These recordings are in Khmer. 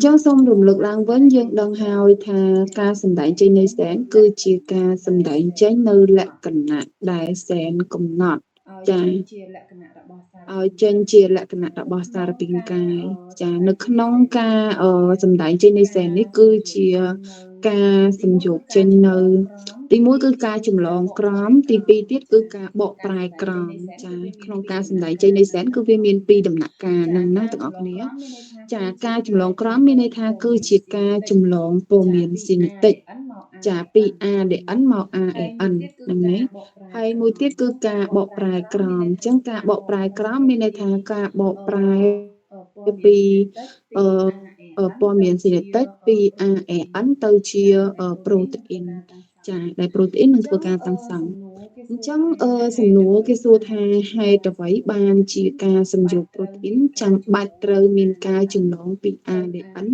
Trong xong rụm lực lang vẫn dương đơn hào thà ca sầm đại trên nơi sén cứ chia ca sầm đại trên nơi lẹ cẩn nặng đại sén cùng nọt cha trên chia lẹ cẩn nặng đọ bò sa ra pin cai cha nước nông ca sầm đại trên nơi sén ní cứ chia ca sầm dục trên nơiទីមួយគឺការចម្លងក្រមទីពីរទៀតគឺការបកប្រែក្រមចាក្នុងការសម្ដែងចេញនៃសែនគឺវាមានពីរដំណាក់កាលហ្នឹងណាទាំងអស់គ្នាចាការចម្លងក្រមមានន័យថាគឺជាការចម្លងព័ត៌មានស៊ីនេតិកចាពី ADN មក AN ហ្នឹងណាហើយមួយទៀតគឺការបកប្រែក្រមអញ្ចឹងការបកប្រែក្រមមានន័យថាការបកប្រែពីព័ត៌មានស៊ីនេតិកពី AN ទៅជាប្រូតេអ៊ីនចាដែលប្រូតេអ៊ីននឹងធ្វើការតាំងសង់អញ្ចឹងសំណួរគេសួរថាហេតុអ្វីបានជាការសំយោគប្រូតេអ៊ីនចាំបាច់ត្រូវមានការចម្លងពី ADN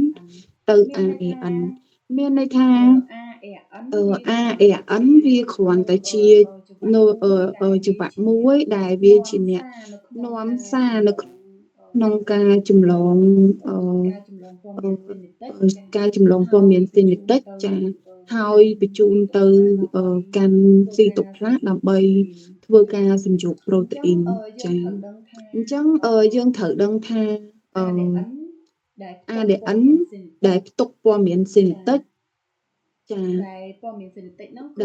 ទៅ AN មានន័យថាAN វាគ្រាន់តែជាជីវៈមួយដែលវាជាអ្នកនាំសារនៅក្នុងការចម្លងការចម្លងព័ត៌មានស៊ីនេតិកចាហើយបញ្ជូនទៅកាន់ស៊ីតូផ្លាសដើម្បីធ្វើការសំយោគប្រូតេអ៊ីនចាអញ្ចឹងយើងត្រូវដឹងថា ADN ដែលផ្ទុកព័ត៌មានស៊ីនេតិកចា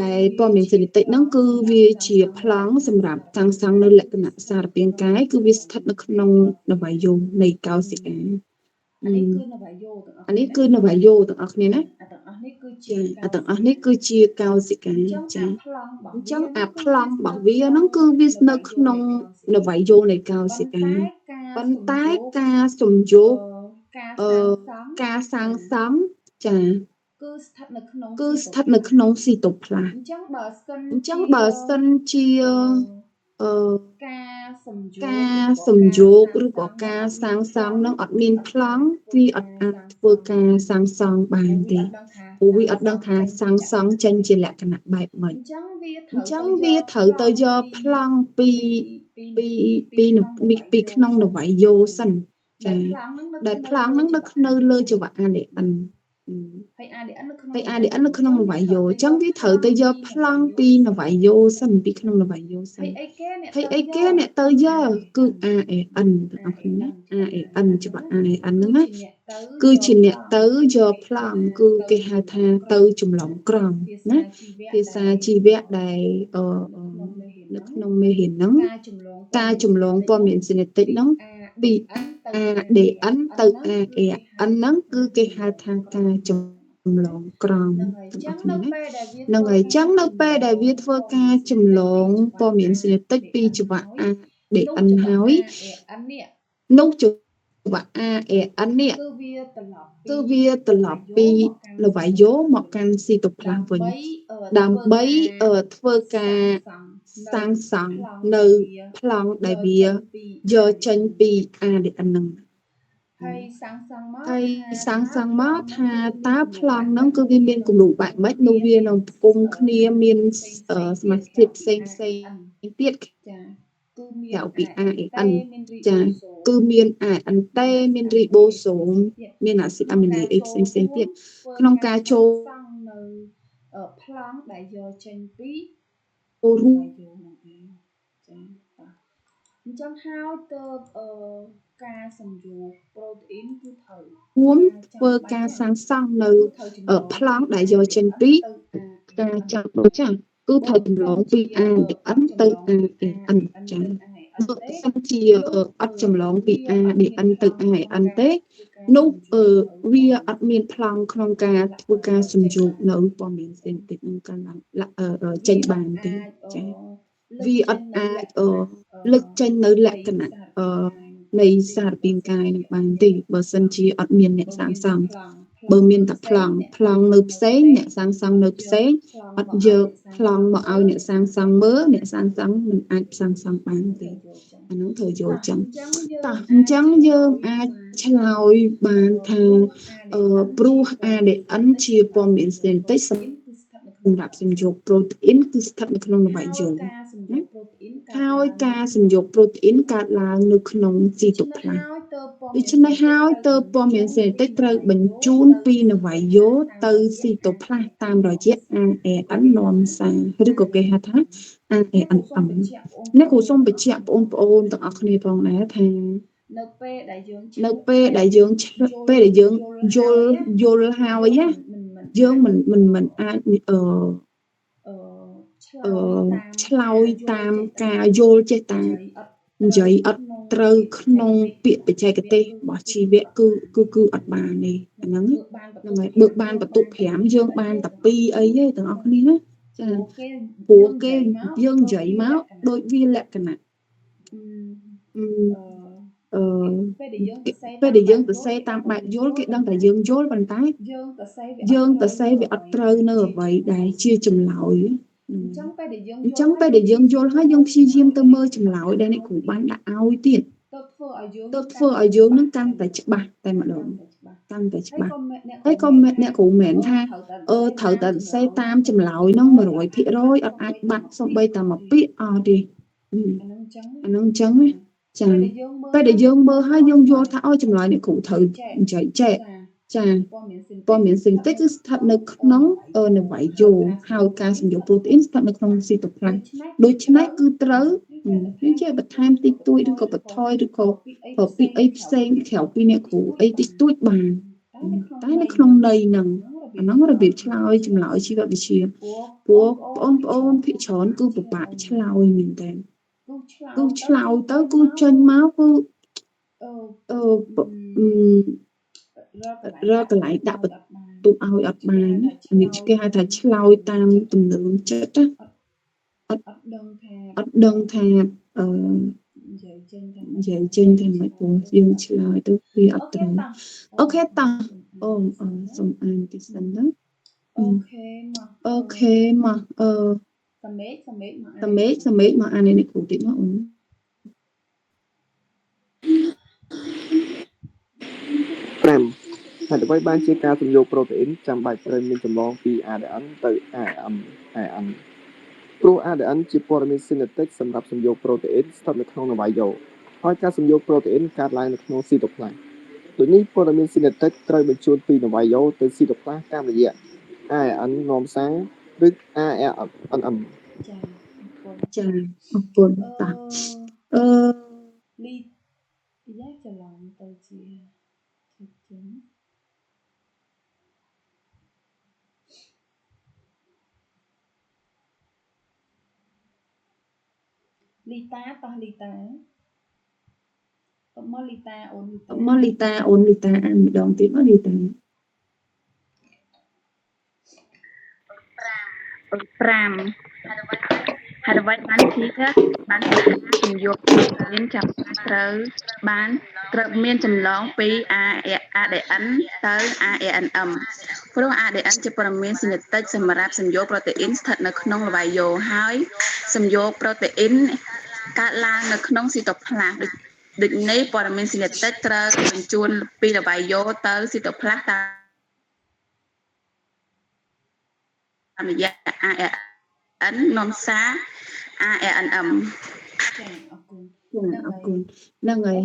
ដែលព័ត៌មានស៊ីនេតិកហ្នឹងគឺវាជាប្លង់សម្រាប់តាំងសង់នៅលក្ខណៈសារពាង្គកាយគឺវាស្ថិតនៅក្នុងនវាយោនៃកោសិកាអានេះគឺនវាយោទាំងអស់គ្នាណាទាំងអស់នេះគឺជាកោសិកាចាអញ្ចឹងអាប្លង់របស់វាហ្នឹងគឺវានៅក្នុងនវាយោនៃកោសិកាប៉ុន្តែការសំយោគការសាងសង់ចាគឺស្ថិតនៅក្នុងស៊ីតូផ្លាសអញ្ចឹងបើសិនជាការសំយោគឬក៏ការសាងសង់នឹងអត់មានប្លង់វាអត់អាចធ្វើការសាងសង់បានទេព្រោះវាអត់ដឹងថាសាងសង់ចេញជាលក្ខណៈបែបម៉េចអញ្ចឹងវាត្រូវទៅយកប្លង់ពីក្នុងនវាយោសិនចាដែលប្លង់ហ្នឹងនៅលើចង្វាក់ ADN ហើយ ADN នៅក្នុងនវាយោអញ្ចឹងវាត្រូវទៅយកប្លង់ពីនវាយោសិនពីក្នុងនវាយោសិនហើយអីគេអ្នកទៅយកគឺ AN ទាំងអស់គ្នា AN ច្បាប់ AN ហ្នឹងណាគឺជាអ្នកទៅយកប្លង់គឺគេហៅថាទៅចម្លងក្រមណាភាសាជីវៈដែលនៅក្នុងមេរៀនហ្នឹងការចម្លងព័ត៌មានស៊ីនេតិកហ្នឹងពី ADN ទៅ AN ហ្នឹងគឺគេហៅថាការចម្លងក្រមទាំងអស់គ្នាណាហ្នឹងហើយអញ្ចឹងនៅពេលដែលវាធ្វើការចម្លងព័ត៌មានស៊ីនេតិកពីចង្វាក់ ADN ហើយនោះចង្វាក់ AN នេះគឺវាត្រឡប់ពីនវាយោមកកាន់ស៊ីតូផ្លាសវិញដើម្បីធ្វើការសាងសង់នៅប្លង់ដែលវាយកចេញពី ADN ហ្នឹងហើយសាងសង់មកថាតើប្លង់ហ្នឹងគឺវាមានគំរូបែបម៉េចនោះវានឹងផ្គុំគ្នាមានសមាសធាតុផ្សេងទៀតចាគឺមានពី AN ចាគឺមាន AN តេមានរីបូសូមមានអាស៊ីតអាមីណេអេផ្សេងទៀតក្នុងការចូលសង់នៅប្លង់ដែលយកចេញពីរូបហ្នឹងឯងចាអញ្ចឹងហើយទៅការសំយោគប្រូតេអ៊ីនគឺត្រូវរួមធ្វើការសាងសង់នៅប្លង់ដែលយកចេញពីការចាប់ចាគឺត្រូវចម្លងពី ADN ទៅ AN ចាបើសិនជាអត់ចម្លងពី ADN ទៅ AN ទេនោះវាអត់មានប្លង់ក្នុងការធ្វើការសំយោគនៅព័ត៌មានស៊ីនតិចនឹងកាន់ចេញបានទេចាវាអត់អាចលេចចេញនៅលក្ខណៈនៃសារពាង្គកាយនឹងបានទេបើសិនជាអត់មានអ្នកសាងសង់បើមានតែប្លង់នៅផ្សេងអ្នកសាងសង់នៅផ្សេងអត់យកប្លង់មកឲ្យអ្នកសាងសង់មើលអ្នកសាងសង់មិនអាចសាងសង់បានទេអានោះត្រូវយល់ចឹងតោះអញ្ចឹងយើងអាចឆ្លើយបានថាព្រោះ ADN ជាព័ត៌មានស៊ីនតិចសម្រាប់សំយោគប្រូតេអ៊ីនគឺស្ថិតនៅក្នុងនវាយោហើយការសំយោគប្រូតេអ៊ីនកើតឡើងនៅក្នុងស៊ីតូផ្លាស ដូច្នេះហើយទើបព័ត៌មានសេតិចត្រូវបញ្ជូនពីនវាយោទៅស៊ីតូផ្លាស់តាមរយៈ ARN នាំសារឬក៏គេហៅថា ARNM នេះគ្រូសូមបញ្ជាក់បងប្អូនទាំងអស់គ្នាផងដែរថានៅពេលដែលយើងយល់ហើយណាយើងមិនអាចឆ្លើយតាមការយល់ចេះតានិយាយអត់ត្រូវក្នុងពាក្យបច្ចេកទេសរបស់ជីវៈគឺអត់បានទេអាហ្នឹងហើយបើបានបន្ទុក5យើងបានតែ2អីទេទាំងអស់គ្នាណាចាព្រោះគេយើងនិយាយមកដូចវាលក្ខណៈពេលដែលយើងទៅសេតាមបែបយល់គេដឹងតែយើងយល់ប៉ុន្តែយើងទៅសេវាអត់ត្រូវនៅអ្វីដែលជាចម្លើយអញ្ចឹងពេលដែលយើងយល់ហើយយើងព្យាយាមទៅមើលចម្លើយដែលអ្នកគ្រូបានដាក់ឲ្យទៀតទៅធ្វើឲ្យយើងនឹងកាន់តែច្បាស់តែម្ដងកាន់តែច្បាស់ហើយក៏អ្នកគ្រូមែនថាត្រូវតែសេតាមចម្លើយនោះ 100% អត់អាចបាត់សូម្បីតែមួយពាក្យអត់ទេអានឹងអញ្ចឹងណាចាពេលដែលយើងមើលហើយយើងយល់ថាចម្លើយអ្នកគ្រូត្រូវនិយាយចេះចាព័ត៌មានស៊ីនតេកគឺស្ថិតនៅក្នុងនវាយោហើយការសំយោគប្រូតេអ៊ីនស្ថិតនៅក្នុងស៊ីតូផ្លាស់ដូច្នេះគឺត្រូវនេះជាបន្ថែមតិចតួចឬក៏បន្ថយឬក៏ពាក្យអីផ្សេងក្រៅពីអ្នកគ្រូអីតិចតួចបានតែនៅក្នុងន័យហ្នឹងអាហ្នឹងរបៀបឆ្លើយចម្លើយជីវវិទ្យាព្រោះបងប្អូនភាគច្រើនគឺពិបាកឆ្លើយមែនតើគឺឆ្លើយទៅគឺចេញមកគឺរកកន្លែងដាក់បន្ទុកឲ្យអត់បាននេះគេហៅថាឆ្លើយតាមទំនើងចិត្តណាអត់ដឹងថានិយាយចេញថាមិនព្រោះយើងឆ្លើយទៅវាអត់ត្រូវអូខេតោះសូមអានទីសិនទៅអូខេមកសមេឃមកអាននេះគ្រូតិចមកអូន5ហេតុអ្វីបានជាការសំយោគប្រូតេអ៊ីនចាំបាច់ត្រូវមានចម្លងពី ADN ទៅ ARN ព្រោះ ADN ជាព័ត៌មានស៊ីនេតិកសម្រាប់សំយោគប្រូតេអ៊ីនស្ថិតនៅក្នុងនវាយោហើយការសំយោគប្រូតេអ៊ីនកើតឡើងនៅក្នុងស៊ីតូផ្លាស់ដូចនេះព័ត៌មានស៊ីនេតិកត្រូវបញ្ជូនពីនវាយោទៅស៊ីតូផ្លាស់តាមរយៈ ARN នាំសារឬ ARNM ចាអរគុណតាលីយ៉ាច្រឡំទៅជាលីតាតោះលីតាមកលីតាអូនលីតាអានម្ដងទៀតមកលីតា5ហេតុអ្វីបានជាសំយោគមានចាំត្រូវមានចម្លងពី ADN ទៅ ARNM ព្រោះ ADN ជាព័ត៌មានស៊ីនេតិកសម្រាប់សំយោគប្រូតេអ៊ីនស្ថិតនៅក្នុងលវាយោហើយសំយោគប្រូតេអ៊ីនកើតឡើងនៅក្នុងស៊ីតូផ្លាស់ដូចនេះព័ត៌មានស៊ីនេតិកត្រូវបញ្ជូនពីលវាយោទៅស៊ីតូផ្លាស់តាមរយៈ ARN នាំសារ ARNM អរគុណហ្នឹងហើយ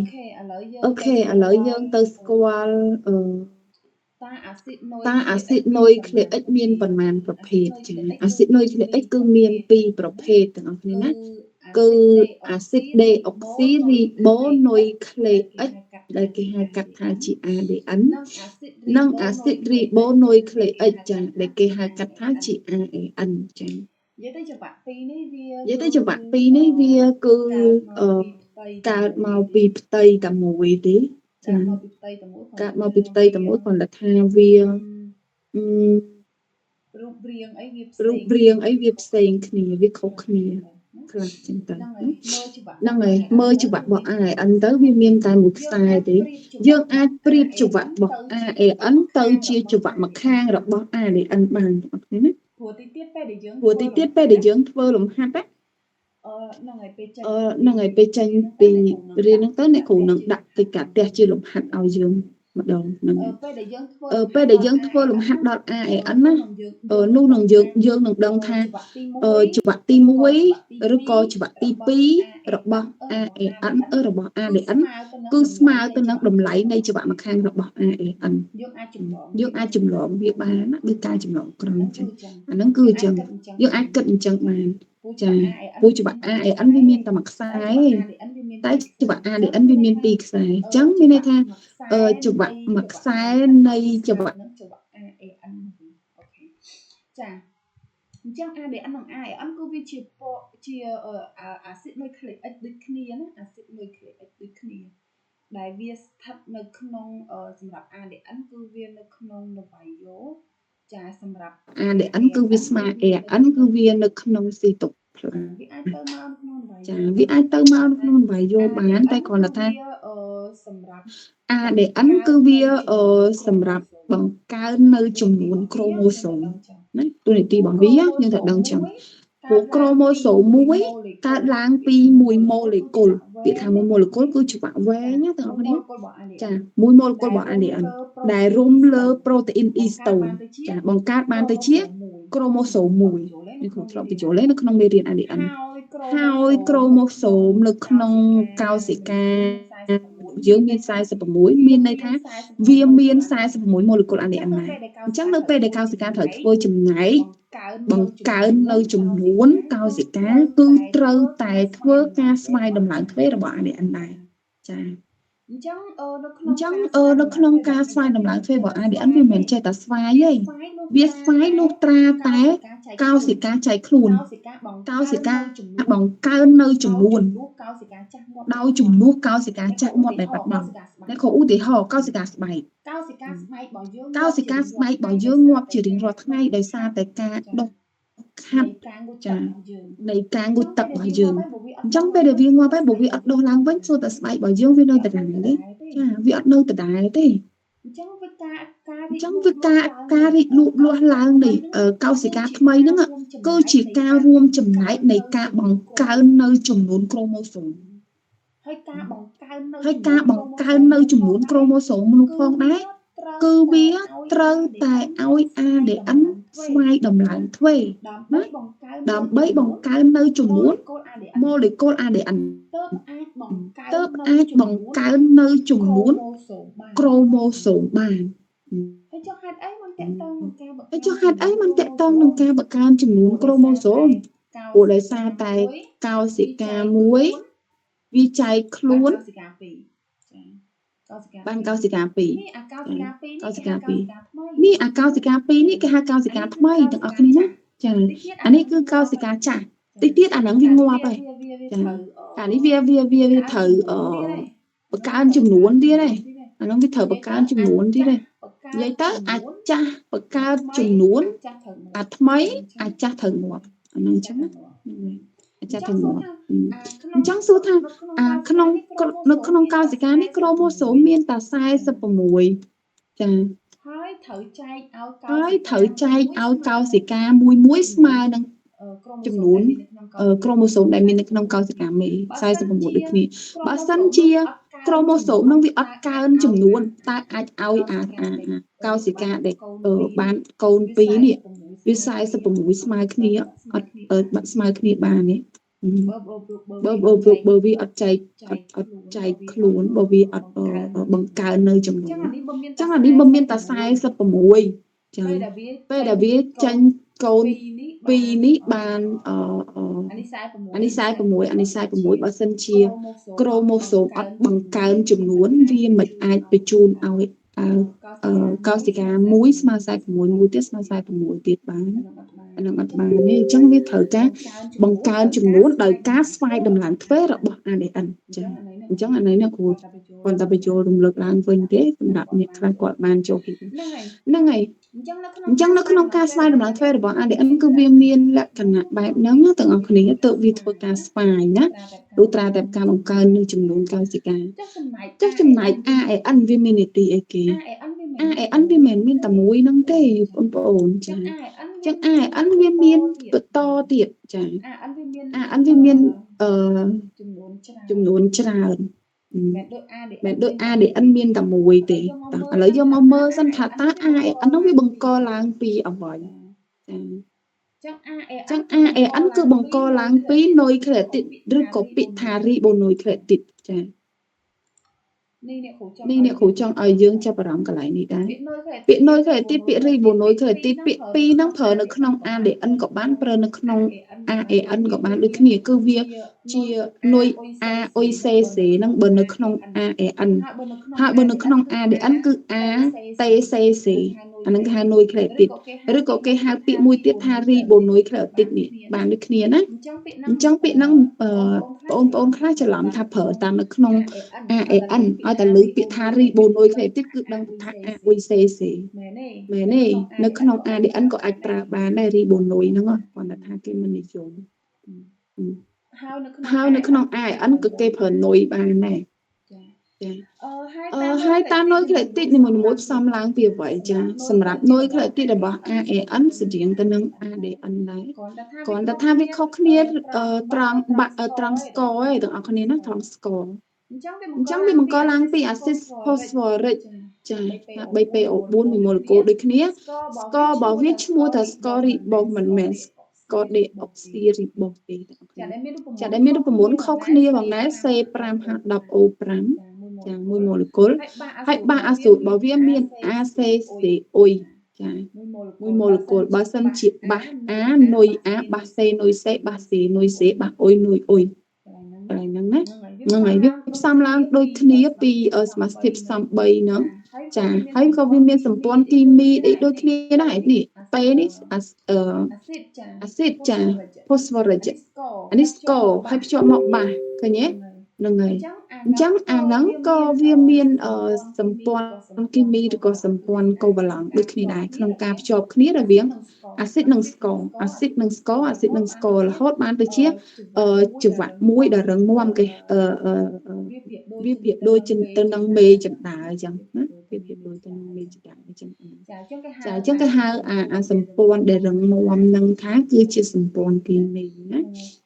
អូខេឥឡូវយើងទៅស្គាល់តាអាស៊ីតនុយក្លេអ៊ិកមានប៉ុន្មានប្រភេទចា៎អាស៊ីតនុយក្លេអ៊ិកគឺមាន2ប្រភេទទាំងអស់គ្នាណាគឺអាស៊ីតដេអុកស៊ីរីបូនុយក្លេអ៊ិកដែលគេហៅកាត់ថាជា ADN និងអាស៊ីតរីបូនុយក្លេអ៊ិកចា៎ដែលគេហៅកាត់ថាជា ARN ចា៎និយាយទៅចង្វាក់2នេះវាគឺកើតមកពីផ្ទៃតែមួយទេចា៎កើតមកពីផ្ទៃតែមួយគ្រាន់តែថាវារូបរាងអីវាផ្សេងគ្នាវាខុសគ្នាខ្លះចឹងទៅហ្នឹងហើយមើលច្បាប់របស់ ARN ទៅវាមានតែមួយខ្សែទេយើងអាចប្រៀបច្បាប់របស់ ARN ទៅជាច្បាប់ម្ខាងរបស់ ADN បានអត់ទេណាព្រោះតិចទៀតពេលដែលយើងធ្វើលំហាត់ហ្នឹងហើយពេលចេញពីរៀនហ្នឹងទៅអ្នកគ្រូនឹងដាក់កិច្ចការផ្ទះជាលំហាត់ឲ្យយើង ម្ដងហ្នឹង ពេលដែលយើងធ្វើ ពេលដែលយើងធ្វើលំហាត់ដល់ a e n ណានោះនឹងយើងនឹងដឹងថាច្បាប់ទី 1 ឬក៏ច្បាប់ទី 2 របស់ a e n របស់ a d n គឺស្មើទៅនឹងតម្លៃនៃច្បាប់ម្ខាងរបស់ a e n យើងអាចចម្លងវាបានណាដូចការចម្លងក្រុមចឹងអាហ្នឹងគឺអញ្ចឹងយើងអាចគិតអញ្ចឹងបានចាព្រោះច្បាប់ a e n វាមានតែមួយខ្សែតែច្បាប់ a d n វាមានពីរខ្សែអញ្ចឹងមានន័យថាច្បាប់មួយខ្សែនៃច្បាប់ a e n អូខេចាអញ្ចឹង ADN និង AN គឺវាជាអាស៊ីតនុយក្លេអ៊ិកដូចគ្នាណាអាស៊ីតនុយក្លេអ៊ិកដូចគ្នាដែលវាស្ថិតនៅក្នុងសម្រាប់ ADN គឺវានៅក្នុងនវាយោចាសម្រាប់ ADN គឺវាស្មើ AN គឺវានៅក្នុងស៊ីតុផ្លាវាអាចទៅមកក្នុងនវាយោចាវាអាចទៅមកក្នុងនវាយោបានតែគ្រាន់តែថាសម្រាប់ ADN គឺវាសម្រាប់បង្កើននៅចំនួនក្រូម៉ូសូមណាតួនាទីរបស់វាយើងត្រូវដឹងចឹងព្រោះក្រូម៉ូសូមមួយកើតឡើងពីមួយម៉ូលេគុលពាក្យថាមួយម៉ូលេគុលគឺច្បាប់វែងណាទាំងអស់គ្នាចាមួយម៉ូលេគុលរបស់ ADN ដែលរុំលើប្រូតេអ៊ីនអ៊ីស្តូនចាបង្កើតបានទៅជាក្រូម៉ូសូមមួយនេះគ្រូធ្លាប់បញ្ចូលនៅក្នុងមេរៀន ADN ហើយក្រូម៉ូសូមនៅក្នុងកោសិកាយើងមាន46មានន័យថាវាមាន46ម៉ូលេគុល ADN ដែរអញ្ចឹងនៅពេលដែលកោសិកាត្រូវធ្វើចំណែកបង្កើននៅចំនួនកោសិកាគឺត្រូវតែធ្វើការស្វ័យតម្លើងទ្វេរបស់ ADN ដែរចាអញ្ចឹងនៅក្នុងការស្វ័យតម្លើងទ្វេរបស់ ADN វាមិនមែនចេះតែស្វ័យទេវាស្វ័យលុះត្រាតែកោសិកាចែកខ្លួនកោសិកាបង្កើននៅចំនួនដោយចំនួនកោសិកាចាស់មាត់ដែលបាត់បង់តែខឧទាហរណ៍កោសិកាស្បែកកោសិកាស្បែករបស់យើងងាប់ជារៀងរាល់ថ្ងៃដោយសារតែការដុសខាត់ចានៃការងូតទឹករបស់យើងអញ្ចឹងពេលដែលវាងាប់ហើយបើវាអត់ដុសឡើងវិញសួរតែស្បែករបស់យើងវានៅដដែលទេចាវាអត់នៅដដែលទេអញ្ចឹងវាការរីកលូតលាស់ឡើងនៃកោសិកាថ្មីហ្នឹងគឺជាការរួមចំណែកនៃការបង្កើននៅចំនួនក្រូម៉ូសូមហើយការបង្កើននៅចំនួនក្រូម៉ូសូមនោះផងដែរគឺវាត្រូវតែឲ្យ ADN ស្វ័យតម្លើងទ្វេណាដើម្បីបង្កើននៅចំនួនម៉ូលេគុល ADN ទើបអាចបង្កើននៅចំនួនក្រូម៉ូសូមបានហើយចុះហេតុអីมันតេតងនឹងការបង្កើនចំនួនក្រូម៉ូសូមព្រោះដោយសារតែកោសិកាមួយវាចែកខ្លួនបានកោសិកា2នេះអាកោសិកា2នេះអាកោសិកា2នេះគេហៅកោសិកាថ្មីទាំងអស់គ្នាណាចាអានេះគឺកោសិកាចាស់តិចទៀតអាហ្នឹងវាងាប់ហើយចាអានេះវាត្រូវបង្កើនចំនួនទៀតហើយអាហ្នឹងវាត្រូវបង្កើនចំនួនទៀតហើយនិយាយទៅអាចចាស់បង្កើតចំនួនអាថ្មីអាចចាស់ត្រូវងាប់អាហ្នឹងអញ្ចឹងណាអាចចាស់ត្រូវងាប់អញ្ចឹងសួរថានៅក្នុងកោសិកានេះក្រូម៉ូសូមមានតែ46ចាហើយត្រូវចែកឲ្យកោសិកាមួយស្មើនឹងចំនួនក្រូម៉ូសូមដែលមាននៅក្នុងកោសិកាមេ46ដូចគ្នាបើសិនជាក្រូម៉ូសូមនឹងវាអត់កើនចំនួនតើអាចឲ្យកោសិកាដែលបានកូន2នេះវា46ស្មើគ្នាអត់ស្មើគ្នាបានទេបើវាអត់ចែកខ្លួនបើវាអត់បង្កើននៅចំនួនអញ្ចឹងអានេះបើមានតែ46ចឹងពេលដែលវាចាញ់កូន2នេះបានអានេះ46បើសិនជាក្រូម៉ូសូមអត់បង្កើនចំនួនវាមិនអាចបញ្ជូនឲ្យកោសិកាមួយស្មើ46មួយទៀតស្មើ46ទៀតបានអានឹងអត់បានទេអញ្ចឹងវាត្រូវការបង្កើនចំនួនដោយការស្វ័យតម្លើងទ្វេរបស់ ADN ចាអញ្ចឹងអានេះណាគ្រូគាត់តែបញ្ចូលរំលឹកឡើងវិញទេសម្រាប់អ្នកខ្លះគាត់បានចូលពីហ្នឹងហើយអញ្ចឹងនៅក្នុងការស្វ័យតម្លើងទ្វេរបស់ ADN គឺវាមានលក្ខណៈបែបហ្នឹងទាំងអស់គ្នាទើបវាធ្វើការស្វ័យណាលុះត្រាតែការបង្កើននៅចំនួនកោសិកាចុះចំណែក AN វាមាននីតិអីគេ AN វាមិនមានតែមួយហ្នឹងទេបងប្អូនចាអញ្ចឹង AN វាមានបន្តទៀតចា AN វាមានចំនួនច្រើន មែនដូច A ដែល N មានតែមួយទេតោះឥឡូវយកមកមើលសិនថាតើ A ដែល N នោះវាបង្កឡើងពីអ្វីចាចឹង A ដែល N គឺបង្កឡើងពី nucleotide ឬក៏ពាក្យថា ribonucleotide ចានេះអ្នកគ្រូចង់ឲ្យយើងចាប់អារម្មណ៍កន្លែងនេះដែរពាក្យ nucleotide ពាក្យ ribonucleotide ពាក្យពីរហ្នឹងប្រើនៅក្នុង ADN ក៏បានប្រើនៅក្នុង AAN ក៏បានដូចគ្នាគឺវាជានុយ AOCC ហ្នឹងបើនៅក្នុង AAN ហើយបើនៅក្នុង ADN គឺ ATCC អាហ្នឹងគេហៅ nucleotide ឬក៏គេហៅពាក្យមួយទៀតថា ribonucleotide នេះបានដូចគ្នាណាអញ្ចឹងពាក្យហ្នឹងបងប្អូនខ្លះច្រឡំថាប្រើតាមនៅក្នុង AAN ឲ្យតែលើពាក្យថា ribonucleotide គឺដឹងថា AOCC មែនទេនៅក្នុង ADN ក៏អាចប្រើបានដែរ ribonuc ហ្នឹងគាត់ថាគេមិននិយមហើយនៅក្នុង AN ក៏គេប្រើនុយបានដែរចាហើយតាម nucleotide នីមួយៗផ្សំឡើងពីអ្វីចាសម្រាប់ nucleotide របស់ AAN ស្តៀងទៅនឹង ADN ដែរគ្រាន់តែថាវាខុសគ្នាត្រង់ស្ករឯងទាំងអស់គ្នាណាត្រង់ស្ករអញ្ចឹងវាបង្កឡើងពីអាស៊ីត phosphoric ចា 3PO4 មួយម៉ូលេគុលដូចគ្នាស្កររបស់វាឈ្មោះថាស្ករ ribose មិនមែនស្ករ deoxyribose ទេចាដែលមានរូបមន្តខុសគ្នាផងដែរ C5H10O5 ចាមួយម៉ូលេគុលហើយបាសអាសូតរបស់វាមាន ACCOI ចាមួយម៉ូលេគុលបើសិនជាបាស A នុយ A បាស C នុយ C បាស C នុយ C បាស អុយនុយអុយកន្លែងហ្នឹងណាហ្នឹងហើយវាផ្សំឡើងដូចគ្នាពីសមាសធាតុផ្សំ3ហ្នឹងចាហើយក៏វាមានសម្ព័ន្ធគីមីដូចគ្នាដែរនេះពេលនេះអាស៊ីតចា phosphoric អានេះស្ករហើយភ្ជាប់មកបាសឃើញទេហ្នឹងហើយអញ្ចឹងអាហ្នឹងក៏វាមានសម្ព័ន្ធគីមីឬក៏សម្ព័ន្ធកូវ៉ាឡង់ដូចគ្នាដែរក្នុងការភ្ជាប់គ្នារវាងអាស៊ីតនិងស្ករអាស៊ីតនិងស្កររហូតបានទៅជាចង្វាក់មួយដែលរឹងមាំគេវាប្រៀបដូចទៅនឹងមេចណ្ដើអញ្ចឹងណាវាប្រៀបដូចទៅនឹងមេចណ្ដើអញ្ចឹងចាអញ្ចឹងគេហៅអាសម្ព័ន្ធដែលរឹងមាំនឹងថាគឺជាសម្ព័ន្ធគីមីណា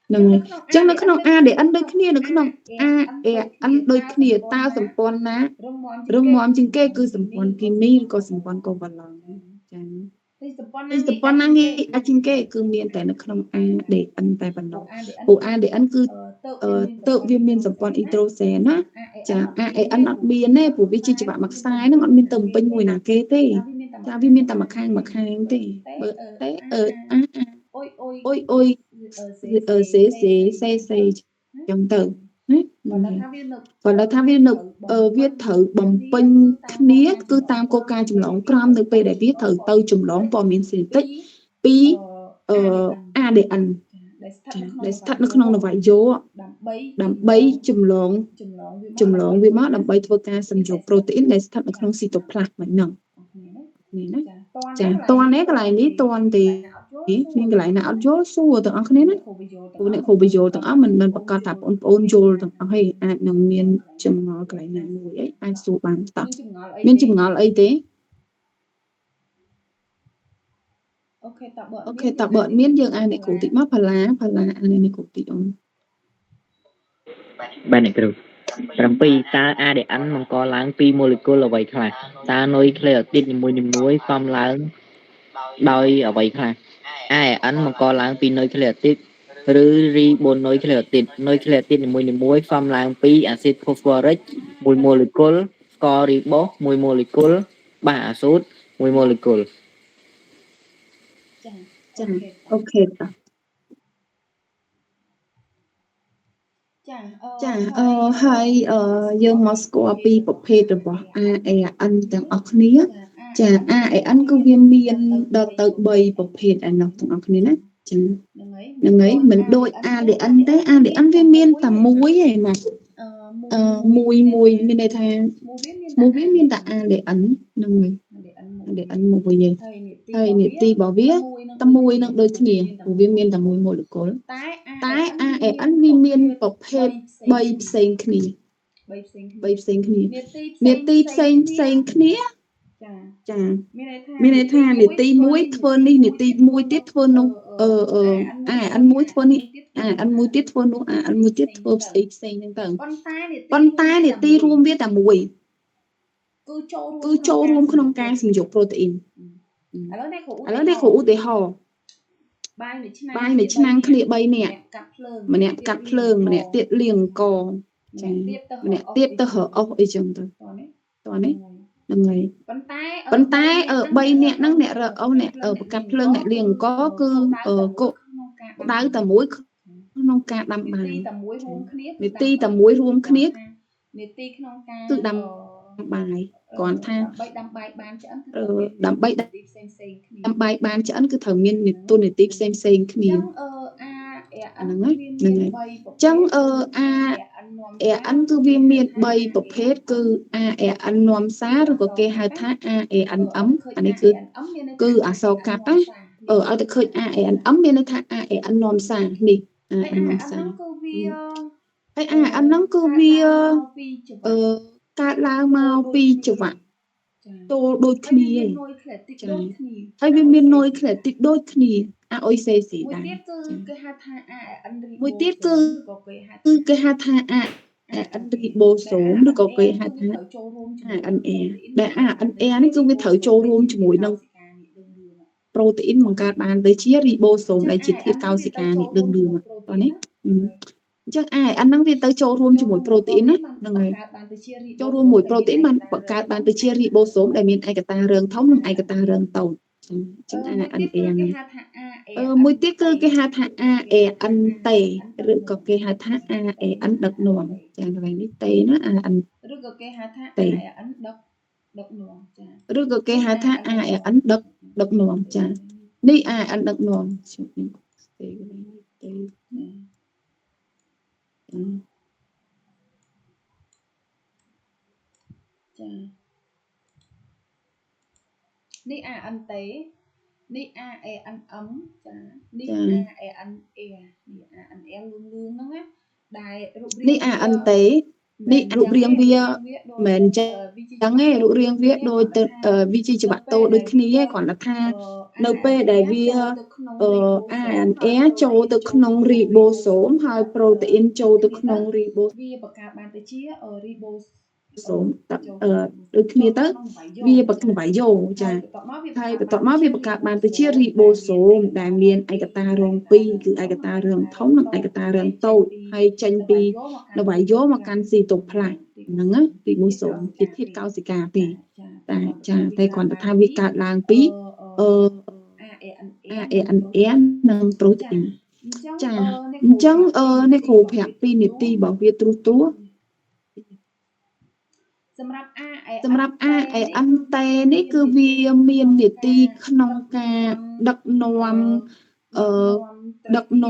ហ្នឹងហើយអញ្ចឹងនៅក្នុង ADN ដូចគ្នានៅក្នុង AAN ដូចគ្នាតើសម្ព័ន្ធណារឹងមាំជាងគេគឺសម្ព័ន្ធគីមីឬក៏សម្ព័ន្ធកូវ៉ាឡង់ចាសម្ព័ន្ធណាងាយអាចជាងគេគឺមានតែនៅក្នុង ADN តែប៉ុណ្ណោះព្រោះ ADN គឺទៅវាមានសម្ព័ន្ធអ៊ីត្រូសែនណាចា AAN អត់មានទេព្រោះវាជាច្បាប់មួយខ្សែហ្នឹងអត់មានទៅពេញមួយណាគេទេចាវាមានតែមួយខាងទេបើទេអុយសេចឹងទៅណាគាត់ថាវានៅវាត្រូវបំពេញគ្នាគឺតាមគោលការណ៍ចម្លងក្រមនៅពេលដែលវាត្រូវទៅចម្លងព័ត៌មានសេតិចពីADN ដែលស្ថិតនៅក្នុងនវាយោដើម្បីចម្លងវាមកដើម្បីធ្វើការសំយោគប្រូតេអ៊ីនដែលស្ថិតនៅក្នុងស៊ីតូផ្លាសមិនហ្នឹងនេះណាចាតន់នេះកន្លែងនេះតន់ទេមានកន្លែងណាអត់យល់សួរទាំងអស់គ្នាណាពួកអ្នកគ្រូបញ្យល់ទាំងអស់មិនប្រកាសថាបងប្អូនយល់ទាំងអស់ឯងអាចនឹងមានចម្ងល់កន្លែងណាមួយអីអាចសួរបានតោះមានចម្ងល់អីទេអូខេតើបើមានយើងអានអ្នកគ្រូតិចមកផាឡាអានអ្នកគ្រូតិចអូនបាទអ្នកគ្រូ7តើ ADN បង្កឡើងពីម៉ូលេគុលអ្វីខ្លះតើ nucleotide នីមួយៗផ្សំឡើងដោយអ្វីខ្លះ ADN បង្កឡើងពី nucleotide ឬ ribonucleotide nucleotide នីមួយៗផ្សំឡើងពីអាស៊ីត phosphoric មួយម៉ូលេគុលស្ករ ribose មួយម៉ូលេគុលបាសអាសូតមួយម៉ូលេគុលចាអូខេតោះចាហើយយើងមកស្គាល់ពីប្រភេទរបស់ AAN ទាំងអស់គ្នាចា AAN គឺវាមានដល់ទៅ3ប្រភេទឯនោះទាំងអស់គ្នាណាចាហ្នឹងហើយមិនដូច ADN ទេ ADN វាមានតែមួយឯណាមួយមានន័យថាមួយវាមានតែ ADN ហ្នឹងហើយ ADN មួយឯងហើយនីតិរបស់វាតែមួយនឹងដូចគ្នាព្រោះវាមានតែមួយម៉ូលេគុលតែ AAN វាមានប្រភេទ3ផ្សេងគ្នានីតិផ្សេងគ្នាចាមានន័យថានីតិមួយធ្វើនេះនីតិមួយទៀតធ្វើនោះ ăn muối thua ní ăn muối tiết thua nó ăn muối tiết thua xây nhưng tầng con tai để ti rùm biết là mùi cứ cho rùm không ca sử dụng protein ở đây khổ để họ bài này năng khía bay nè mà nè cắt phơn mà nè tiết liền cò mà nè tiếp tới hở ốc ấy chừng toàn ấy người bánh tay ở bay nè năng nè rồi ốc nè ở cắt phơn nè liền có cứ cô đau tầm mũi không ca đâm bài để ti tầm mũi rùm khía tự đâm bài còn tha đâm bay ban cho anh cứ thằng miên tôi này tiếp xem khỉ chẳng anh cứ viêm miên bay bộc hết cứ anh nóm xá rồi có cái hai thác anh ấm anh ấy cứ sau cắt á ở đây khơi anh ấm bên đây thác anh nóm xá nè anh nóm xá anh nóng cứ vi cá lao mau pi chụp ạ tô đôi khỉ hay viên miên nôi khỉ tịt đôi khỉ ôi xe xỉ đàn mỗi tiết cứ cái hai tha anh bị bồ xuống được có cái hai tha anh để anh này cứ với thở trâu rôm cho mũi nông protein bằng carbon bàn tới chia ribo xuống lại chỉ thiết cao xịt này đừng đường còn đấy chắc anh năng viên tới trâu rôm cho mũi protein á này trâu rôm mũi protein bằng carbon bàn tới chia ribo xuống để miền ai cả ta rừng thống ai cả ta rừng tàu chính anh mỗi tiết cứ cái hạt ăn tê rồi có cái hạt ăn đập nuông chẳng phải đi tê nó ăn tê rồi có cái hạt ăn đập nuông chẳng đi ăn đập nuông đi ăn tế đi ăn ấm đi ăn lương đó á đi ăn tế đi rượu riêng bia mình chẳng nghe rượu riêng viết đôi vi chi cho bạn tôi đôi khi còn là tha np để vi ăn châu từ nông ribo số hai protein châu từ nông ribo số đôi khi tới vi bậc phải vô chà hay bậc máu vi bậc bạn từ chia ribo số đại miền ai cả ta rong piคือai cả ta rong thống ai cả ta rong tàu hay tranh pi nó phải vô mà canxi tụ lại năng á ribo số thiết cao gì cả thì tại chà tại còn ta vi cả làng pi năng protein chà chẳngในโคแผกปีนิตีบอกวิตรุตัวสำหรับอันเตนี่คือวิเมียนนิตีขนมกาดักน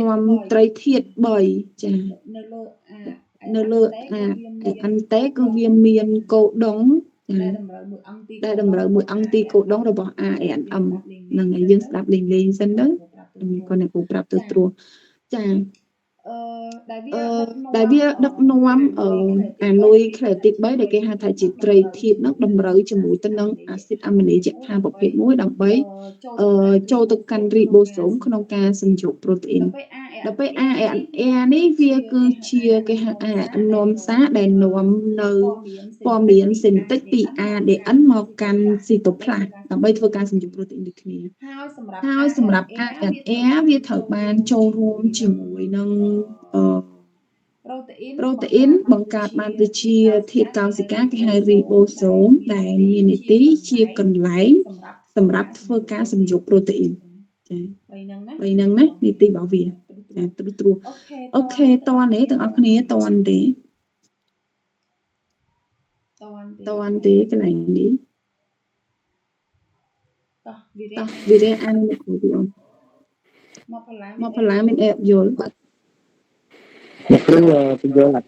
วมไตรเทียดบ่อยจ้ะเนลอันเตคือวิเมียนโกดงได้ดำเริงมืออังตีโกดงเราบอกอันนั่งไงยังสลับลิงลิงเส้นเด้อคนในกูปรับตัวจ้ะđại bia đập nôm ở nuôi khởi tiết bấy để cái hạt thải chỉ trầy thịt nó đầm rơi cho mũi tân nâng axit amine chất tha bọc hệ mũi đầm bấy cho từ can ribosome không ca sinh dục protein đập bấy ní vía cứ chia cái hạt nôm xá để nôm nơi form biến sinh tích bị để ấn màu can cytoplasm đầm bấy thôi can sinh dục protein được kia haiสำหรับvía thở ban cho rôm chỉ mũi nâng protein bằng carbon ban từ chia thiết cao gì các cái hai ribosome đại miền tí chia cần lấy sầm rập phơi cá sầm dục protein vậy năng đấy đi ti bảo vệ tru ok toàn đấy từng óc này toàn đấy cái này đi vì đây ăn của tôi mà phải làm mình ép vô một cái vô là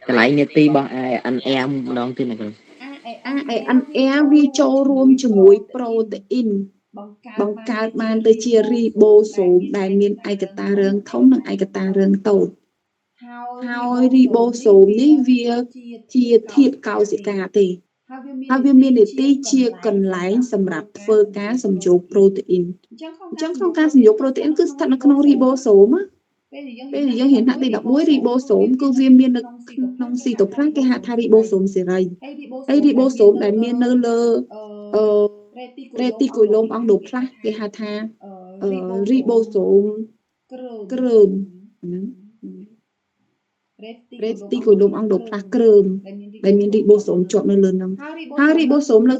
cái lại như ti bao anh em đón tin này rồi anh em vi cho rôm cho mũi protein bằng carbon từ chia ribosome đại miền ai cả ta rừng thống năng ai cả ta rừng tàu hai ribosome ní vía chia thiết cao gì cả thì ហើយវាមាននីតិជាកន្លែងសម្រាប់ធ្វើការសំយោគប្រូតេអ៊ីនអញ្ចឹងក្នុងការសំយោគប្រូតេអ៊ីនគឺស្ថិតនៅក្នុងរីបូសូមណាពេលដែលយើងរៀនថ្នាក់ទី11រីបូសូមគឺវាមាននៅក្នុងស៊ីតូផ្លាសគេហៅថារីបូសូមសេរីហើយរីបូសូមដែលមាននៅលើរេទីកុយឡូមអង់ដូផ្លាសគេហៅថារីបូសូមគ្រើមហ្នឹងរេទីកុយឡូមអង់ដូផ្លាសគ្រើមដែលមានរីបូសូមជាប់នៅលើហ្នឹងហើយរីបូសូមនៅ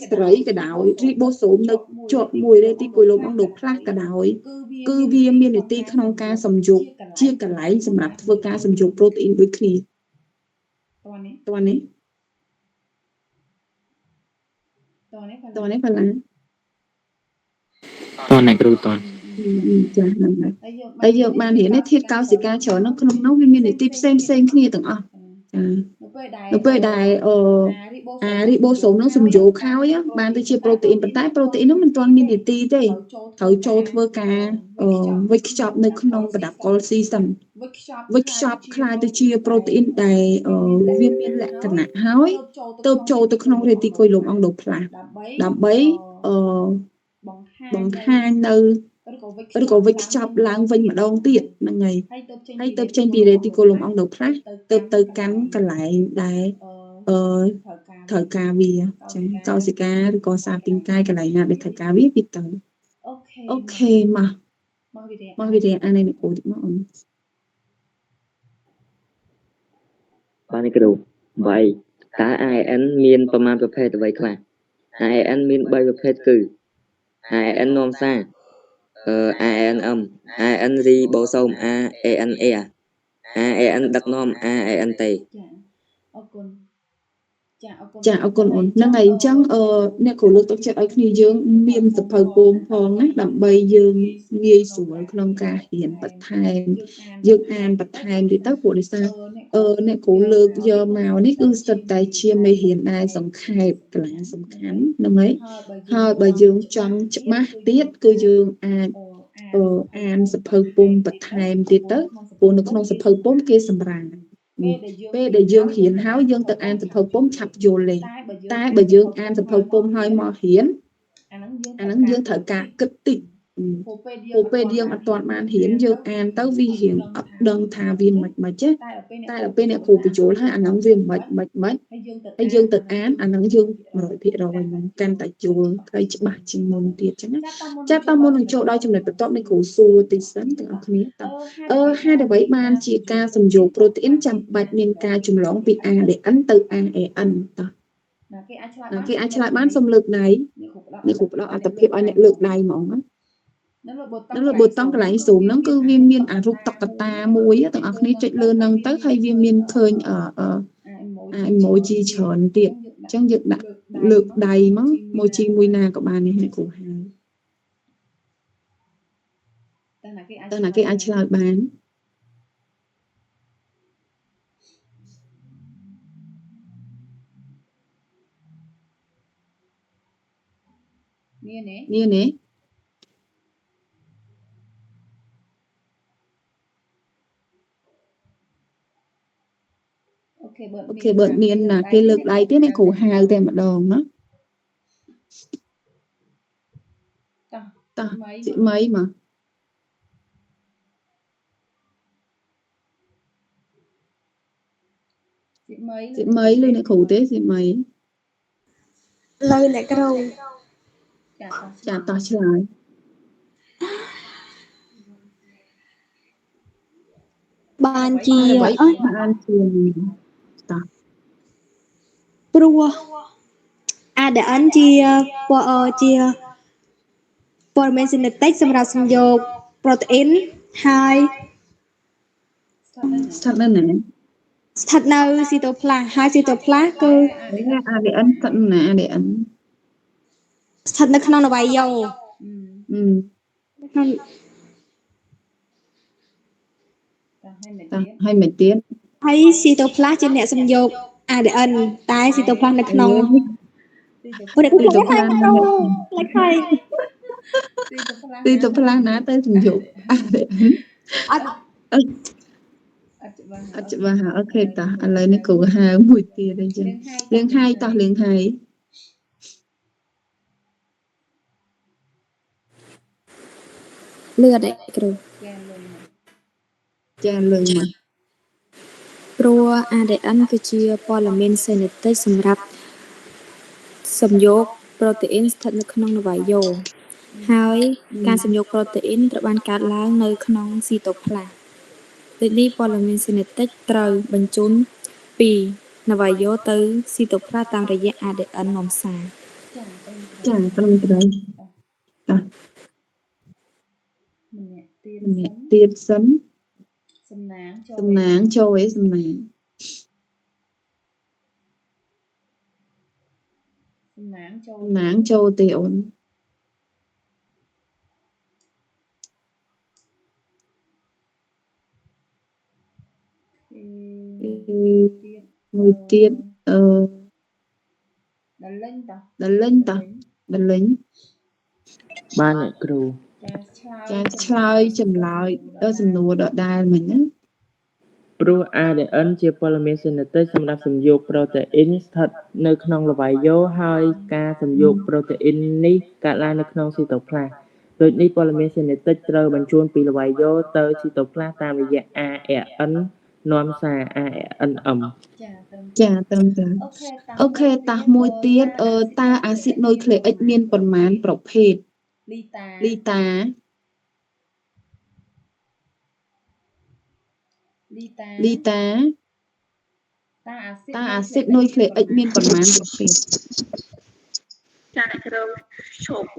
ស្រីក៏ដោយរីបូសូមនៅជាប់មួយរេទីកុយឡូមអង់ដូផ្លាសក៏ដោយគឺវាមាននីតិក្នុងការសំយោគជាកន្លែងសម្រាប់ធ្វើការសំយោគប្រូតេអ៊ីនដូចគ្នាតើនេះផល្លា តអ្នកគ្រូត ចាហ្នឹងហើយហើយយើងបានរៀននេះធាតុកោសិកាច្រើននៅក្នុងនោះវាមាននីតិផ្សេងគ្នាទាំងអស់ចានៅពេលដែលរីបូសូមនោះសំយោគហើយបានទៅជាប្រូតេអ៊ីនប៉ុន្តែប្រូតេអ៊ីននោះមិនទាន់មាននីតិទេត្រូវចូលធ្វើការវិចខ្ចប់នៅក្នុងប្រដាប់កុលស៊ីសិនវិចខ្ចប់ខ្លាយទៅជាប្រូតេអ៊ីនដែលវាមានលក្ខណៈហើយទៅចូលទៅក្នុងរេទីកុយឡូមអង់ដូផ្លាសដើម្បីបង្ហាញនៅឬក៏វិចខ្ចប់ឡើងវិញម្ដងទៀតហ្នឹងហើយទៅចេញពីរេទីកុយឡូមអង់ដូផ្លាសទៅកាន់កន្លែងដែលត្រូវការវាចាកោសិកាឬក៏សារពាង្គកាយកន្លែងណាដែលត្រូវការវាទៅអូខេមកវិទ្យាអាននៃគ្រូតិចមកអូន បាននេះគ្រូ8តើ AN មានប្រមាណប្រភេទអ្វីខ្លះ AN មាន3ប្រភេទគឺ AN នាំសារ ANM AN រីបូសូម AN Air AN ដឹកនាំ AN ទេ ចាអរគុណអូនហ្នឹងហើយអញ្ចឹងអ្នកគ្រូលើកទឹកចិត្តឲ្យគ្នាយើងមានសភៅពងផងណាដើម្បីយើងងាយស្រួលក្នុងការរៀនបន្ថែមយើងអានបន្ថែមទៀតទៅព្រោះដោយសារអ្នកគ្រូលើកយកមកនេះគឺស្ទើរតែជាមេរៀនដែលសង្ខេបកន្លែងសំខាន់ហ្នឹងហើយបើយើងចង់ច្បាស់ទៀតគឺយើងអាចអានសភៅពងបន្ថែមទៀតទៅព្រោះនៅក្នុងសភៅពងគេសម្រាប់ពេលដែលយើងរៀនហើយយើងទៅអានសភៅពុំឆាប់យល់ទេតែបើយើងអានសភៅពុំហើយមករៀនអាហ្នឹងយើងត្រូវការគិតតិចព្រោះពេលយើងអត់ទាន់បានរៀនយើងអានទៅវារៀនអត់ដឹងថាវាមិនទេតែដល់ពេលអ្នកគ្រូបញ្ចូលហើយអាហ្នឹងវាមិនហើយយើងទៅអានអាហ្នឹងយើង 100% ហ្នឹងកាន់តែយល់ហើយច្បាស់ជាងមុនទៀតចឹងណាចាប់តមុននឹងចូលដល់ចំណុចបន្ទាប់នៃគ្រូសួរតិចសិនទាំងអស់គ្នាតើហេតុអ្វីបានជាការសំយោគប្រូតេអ៊ីនចាំបាច់មានការចម្លងពី ADN ទៅ AAN តើគេអាចឆ្លើយបានសូមលើកដៃអ្នកគ្រូផ្ដល់អត្ថភាពឲ្យអ្នកលើកដៃហ្មងណានៅលើប៊ូតុងកន្លែង Zoom ហ្នឹងគឺវាមានអារូបតុក្កតាមួយទាំងអស់គ្នាចុចលើហ្នឹងទៅហើយវាមានឃើញemoji ច្រើនទៀតអញ្ចឹងយើងដាក់លើកដៃមក emoji មួយណាក៏បាននេះអ្នកគ្រូហៅតើណាគេអាចឆ្លើយបានមានទេអូខេបើមានណាគេលើកដៃទៀតអ្នកគ្រូហៅតែម្ដងណាតោះសិមីមកសិមីលើអ្នកគ្រូទេសិមីលើអ្នកគ្រូចាតោះឆ្លើយបានជាបានជាតោះព្រោះ ADN ជាព័ត៌មានស៊ីនេតិកសម្រាប់សំយោគប្រូតេអ៊ីនហើយស្ថិតនៅណាស្ថិតនៅស៊ីតូផ្លាសហើយស៊ីតូផ្លាសគឺ ADN ស្ថិតនៅណា ADN ស្ថិតនៅក្នុងនវាយោហើយមិនទៀតហើយស៊ីតូផ្លាសជាអ្នកសំយោគ ADN តែស៊ីតូផ្លាសនៅក្នុងអ្នកគ្រូផ្លាស់ហើយលេខហើយស៊ីតូផ្លាសណាទៅសំយោគ ADN អត់ អត់ច្បាស់អូខេតោះឥឡូវនេះគ្រូហៅមួយទៀតអញ្ចឹងលៀងហើយតោះលៀងហើយ លឿនឯគ្រូ ចាលឿនមក ព្រោះ ADN គឺជាព័ត៌មានសេនេតិកសម្រាប់សំយោគប្រូតេអ៊ីនស្ថិតនៅក្នុងនវាយយ៉ូហើយការសំយោគប្រូតេអ៊ីនត្រូវបានកើតឡើងនៅក្នុងស៊ីតូផ្លាសដូចនេះព័ត៌មានសេនេតិកត្រូវបញ្ជូនពីនវាយយ៉ូទៅស៊ីតូផ្លាសតាមរយៈ ADN នាំសារ ចាត្រឹមត្រូវតោះ ម្នាក់ទៀត ម្នាក់ទៀតសិន សំណាង សំណាងចូលឯសំណាង សំណាងចូល សំណាងចូលទេអូន មួយទៀតដល់លេងតោះ ដល់លេងតោះដល់លេង បានអ្នកគ្រូ ចាឆ្លើយចម្លើយដល់សំណួរដដែលមិញណា ព្រោះ ADN ជាព័ត៌មានសេនេតិកសម្រាប់សំយោគប្រូតេអ៊ីនស្ថិតនៅក្នុងលវាយយ៉ូហើយការសំយោគប្រូតេអ៊ីននេះកើតឡើងនៅក្នុងស៊ីតូផ្លាសដូចនេះព័ត៌មានសេនេតិកត្រូវបញ្ជូនពីលវាយយ៉ូទៅស៊ីតូផ្លាសតាមរយៈ ARN នាំសារ ARNM ចាត្រឹមត្រូវអូខេតោះមួយទៀតតើអាស៊ីដនុយក្លេអ៊ិកមានប៉ុន្មានប្រភេទ លីតា លីតា តើអាស៊ីដនុយក្លេអ៊ិកមានប៉ុន្មានប្រភេទ ចាអ្នកគ្រូឈប់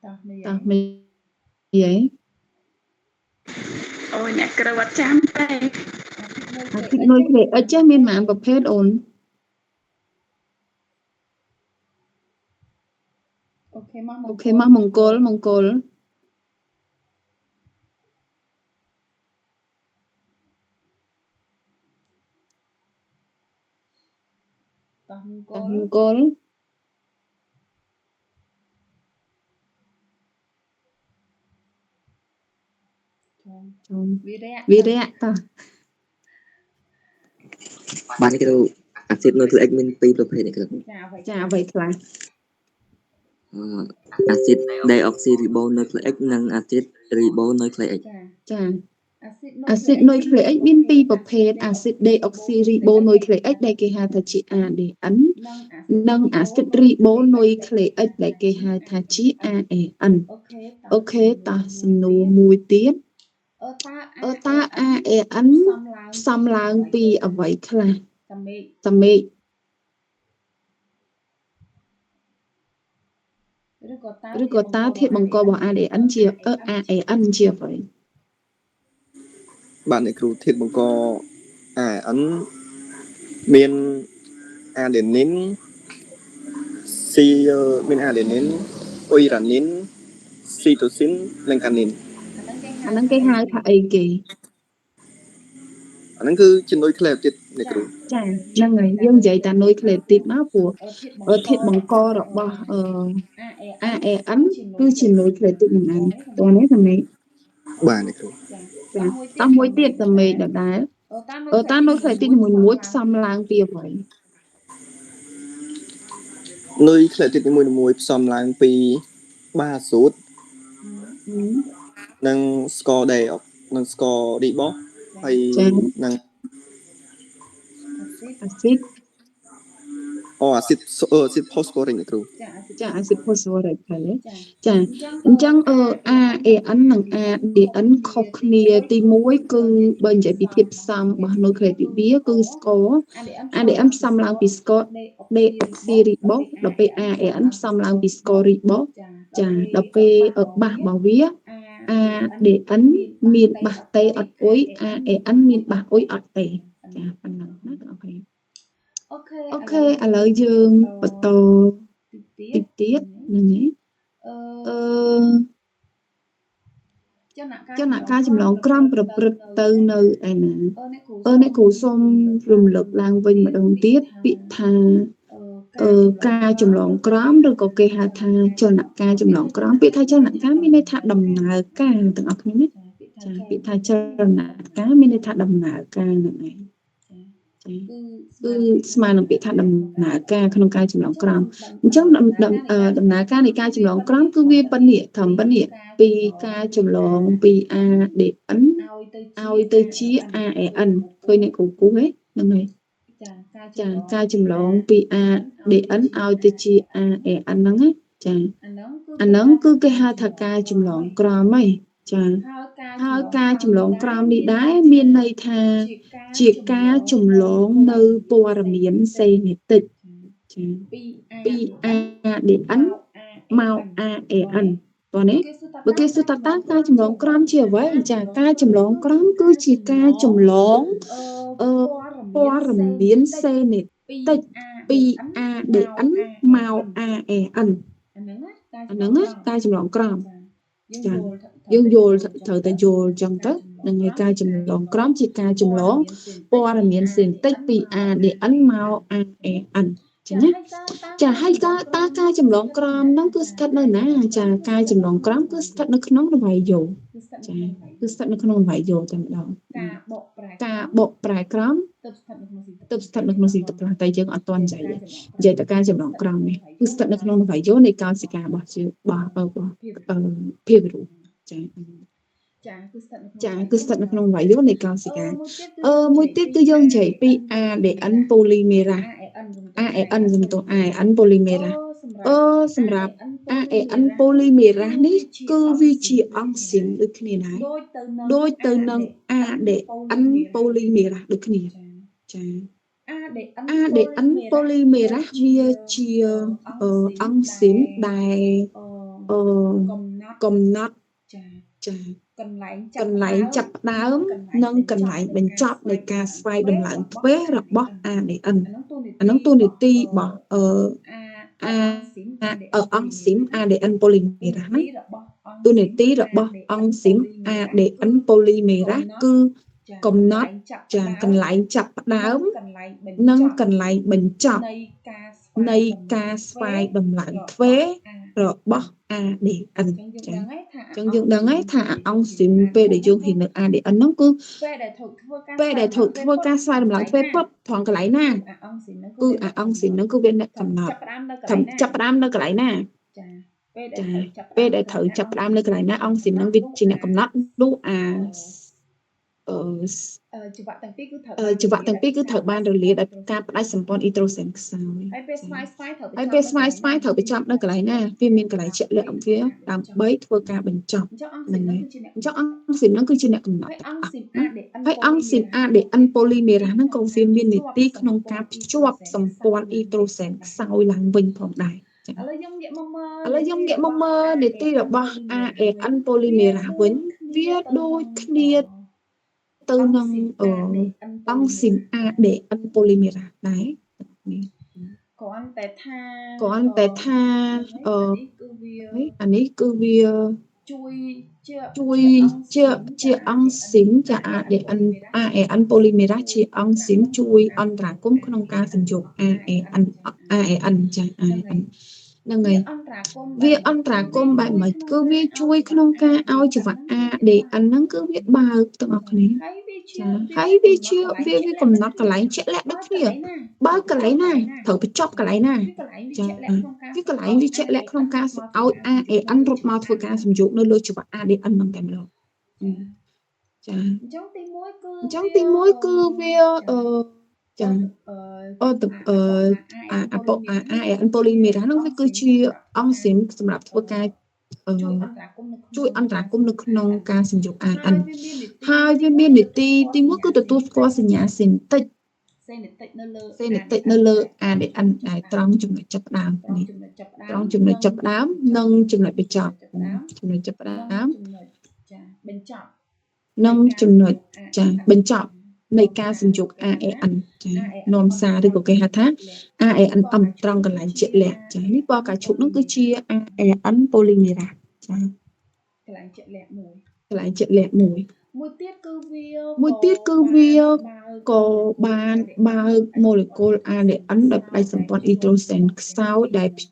តោះនេះ តោះមីហី អូយអ្នកគ្រូអត់ចាំទេ អាស៊ីដនុយក្លេអ៊ិកចេះមានប៉ុន្មានប្រភេទអូន អូខេមក អូខេមកមង្គលមង្គល តោះមង្គ តោះ ល មង្គល វីរៈ តោះ បាននេះគ្រូអាស៊ីដនុយក្លេអ៊ិកមានពីរប្រភេទនេះគ្រូ ចាអ្វីខ្លះ អាស៊ីដដៃអុកស៊ីរីបូនុយក្លេអ៊ិកនិងអាស៊ីដរីបូនុយក្លេអ៊ិក ចា អាស៊ីដនុយក្លេអ៊ិកមានពីរប្រភេទអាស៊ីដដេអុកស៊ីរីបូនុយក្លេអ៊ិកដែលគេហៅថាជា ADN និងអាស៊ីដរីបូនុយក្លេអ៊ិកដែលគេហៅថាជា AAN អូខេតោះសំណួរមួយទៀតតើ AAN ផ្សំឡើងពីអ្វីខ្លះ តាមេឃ ឬក៏តើធាតុបង្ករបស់ ADN ជា AAN ជាអ្វី បាទអ្នកគ្រូធាតុបង្ក ARN មាន adenine មាន adenine អ៊ុយរ៉ានីន cytosine និង guanine អាហ្នឹងគេហៅថាអីគេ អាហ្នឹងគឺជំនួយក្លេទៀតអ្នកគ្រូ ចាហ្នឹងហើយយើងនិយាយតានុយក្លេទីតមកព្រោះធាតុបង្ករបស់AAN គឺជានុយក្លេទីតនឹងឯងតោះនេះតាមេឃ បាទអ្នកគ្រូ ចាតោះមួយទៀតតាមេឃដដែលតើនុយក្លេទីតនីមួយៗផ្សំឡើងពីអ្វី នុយក្លេទៀតនីមួយៗផ្សំឡើងពីបាសូតនិងស្ករដេអុកនិងស្កររីបូសហើយនិង អាស៊ីដ អាស៊ីដផូស្ហ្វូរិកអ្នកគ្រូ ចាអាស៊ីដផូស្ហ្វូរិកហើយចាអញ្ចឹងAAN និង ADN ខុសគ្នាទី1គឺបើនិយាយពីធាតុផ្សំរបស់នុយក្លេទីតវាគឺស្ករ ADN ផ្សំឡើងពីស្ករដេអុកស៊ីរីបូសដល់ពេល AAN ផ្សំឡើងពីស្កររីបូសចាដល់ពេលបាសរបស់វា ADN មានបាសតេអត់អ៊ុយ AAN មានបាសអ៊ុយអត់តេចាប៉ុណ្ណឹងណាបងប្អូន អូខេឥឡូវយើងបន្តតិចទៀតហ្នឹងឯង ចំណាក់ការចម្លងក្រមប្រព្រឹត្តទៅនៅឯណាអ្នកគ្រូសូមរំលឹកឡើងវិញម្ដងទៀតពាក្យថាការចម្លងក្រមឬក៏គេហៅថាចលនការចម្លងក្រមពាក្យថាចលនការមានន័យថាដំណើរការទាំងអស់គ្នាណាចាពាក្យថាចលនការមានន័យថាដំណើរការហ្នឹងឯងគឺស្មើនឹងពាក្យថាដំណើរការក្នុងការចម្លងក្រមអញ្ចឹងដំណើរការនៃការចម្លងក្រមគឺវាប៉ុណ្នេះត្រឹមប៉ុណ្នេះពីការចម្លងពី ADN ឲ្យទៅជា AAN ឃើញអ្នកគ្រូគូហ្នឹងហើយចាការចម្លងពី ADN ឲ្យទៅជា AAN ហ្នឹងណាចាអាហ្នឹងគឺគេហៅថាការចម្លងក្រមហីចាហើយការចម្លងក្រមនេះដែរមានន័យថាជាការចម្លងនៅព័ត៌មានសេនេតិកចាពី ADN មក AAN តោះនេះបើគេសួរថាតើការចម្លងក្រមជាអ្វីចាការចម្លងក្រមគឺជាការចម្លងព័ត៌មានសេនេតិកពី ADN មក AAN អាហ្នឹងណាការចម្លងក្រមចាយើងយល់ត្រូវតែយល់ចឹងទៅនឹងឯការចម្លងក្រមជាការចម្លងព័ត៌មានសេនេតិកពី ADN មក AAN ចឹងណាចាហើយការចម្លងក្រមហ្នឹងគឺស្ថិតនៅណាចាការចម្លងក្រមគឺស្ថិតនៅក្នុងនវាយោចាគឺស្ថិតនៅក្នុងនវាយោតែម្ដងការបកប្រែក្រមទើបស្ថិតនៅក្នុងស៊ីតប្រតែយើងអត់ទាន់និយាយតែការចម្លងក្រមនេះគឺស្ថិតនៅក្នុងនវាយោនៃកោសិការបស់ភាវរូបចាគឺស្ថិតនៅក្នុងនវាយោនៃកោសិកាមួយទៀតគឺយើងនិយាយពី ADN polymerase AAN ជំទោះ AAN polymerase សម្រាប់ AAN polymerase នេះគឺវាជាអង់ស៊ីមដូចគ្នាដែរដូចទៅនឹង ADN polymerase ដូចគ្នាចា ADN polymerase វាជាអង់ស៊ីមដែលកំណត់ចាកន្លែងចាប់ផ្ដើមនិងកន្លែងបញ្ចប់នៃការស្វ័យដំឡើងទ្វេរបស់ ADN អានោះតួនាទីរបស់អង់ស៊ីម ADN polymerase ហ្នឹងតួនាទីរបស់អង់ស៊ីម ADN polymerase គឺកំណត់ចាកន្លែងចាប់ផ្ដើមនិងកន្លែងបញ្ចប់នៃការស្វ័យដំឡើងទ្វេរបស់ ADN ចាអញ្ចឹងយើងដឹងហើយថាអង់ស៊ីមពេលដែលយើងហ៊ាននៅ ADN ហ្នឹងគឺពេលដែលធ្វើការស្វ័យដំឡើងទ្វេពប់ត្រង់កន្លែងណាគឺអង់ស៊ីមហ្នឹងគឺវាអ្នកកំណត់ចាប់ផ្ដើមនៅកន្លែងណាចាពេលដែលត្រូវចាប់ផ្ដើមនៅកន្លែងណាអង់ស៊ីមហ្នឹងវាជាអ្នកកំណត់នោះចង្វាក់ទាំងពីរគឺត្រូវបានរលាដោយការផ្ដាច់សម្ព័ន្ធអ៊ីត្រូសែនខ្សោយហើយពេលស្វ័យត្រូវបញ្ចប់នៅកន្លែងណាវាមានកន្លែងជាក់លាក់អំវាដើម្បីធ្វើការបញ្ចប់ហ្នឹងហើយអញ្ចឹងអង់ស៊ីមហ្នឹងគឺជាអ្នកកំណត់ហើយអង់ស៊ីម ADN polymerase ហ្នឹងក៏វាមាននីតិក្នុងការភ្ជាប់សម្ព័ន្ធអ៊ីត្រូសែនខ្សោយឡើងវិញផងដែរឥឡូវយើងងាកមកមើលនីតិរបស់ ADN polymerase វិញវាដូចគ្នាទៅនឹងអង់ស៊ីម ADN polymerase ដែរគ្រាន់តែថាអានេះគឺវាជួយជាអង់ស៊ីមចា ADN polymerase ជាអង់ស៊ីមជួយអន្តរាគមន៍ក្នុងការಸಂយោគ AAN ចា AAN ហ្នឹងហើយវាអន្តរាគមន៍បែបម៉េចគឺវាជួយក្នុងការឲ្យចង្វាក់ ADN ហ្នឹងគឺវាបើកទាំងអស់គ្នាចាហើយវាកំណត់កន្លែងជាក់លាក់ដូចគ្នាបើកន្លែងណាត្រូវបញ្ចប់កន្លែងណាចាវាកន្លែងវាជាក់លាក់ក្នុងការឲ្យ AAN រត់មកធ្វើការសំយោគនៅលើចង្វាក់ ADN ហ្នឹងតែម្ដងចាអញ្ចឹងទី1គឺវាចាAAN polymerase ហ្នឹងវាគឺជាអង់ស៊ីមសម្រាប់ធ្វើការជួយអន្តរាគមន៍នៅក្នុងការសំយោគ AAN ហើយវាមាននីតិទី1គឺទទួលស្គាល់សញ្ញាសេនេតិកនៅលើ ADN ដែលត្រង់ចំណុចចាប់ផ្ដើមនេះត្រង់ចំណុចចាប់ផ្ដើមនិងចំណុចបញ្ចប់ចំណុចចាប់ផ្ដើមបញ្ចប់និងចំណុចចាបញ្ចប់នៃការសំយោគ AAN ចានាំសារឬក៏គេហៅថា AAN ត្រង់កន្លែងជាក់លាក់ចានេះពណ៌កាឈូកនោះគឺជា AAN polymerase ចាកន្លែងជាក់លាក់មួយ កន្លែងជាក់លាក់មួយ មួយទៀតគឺវា ក៏បានបើក molecule ADN ដោយផ្ដាច់សម្ព័ន្ធ hydrogen ខ្សោយដែលភ្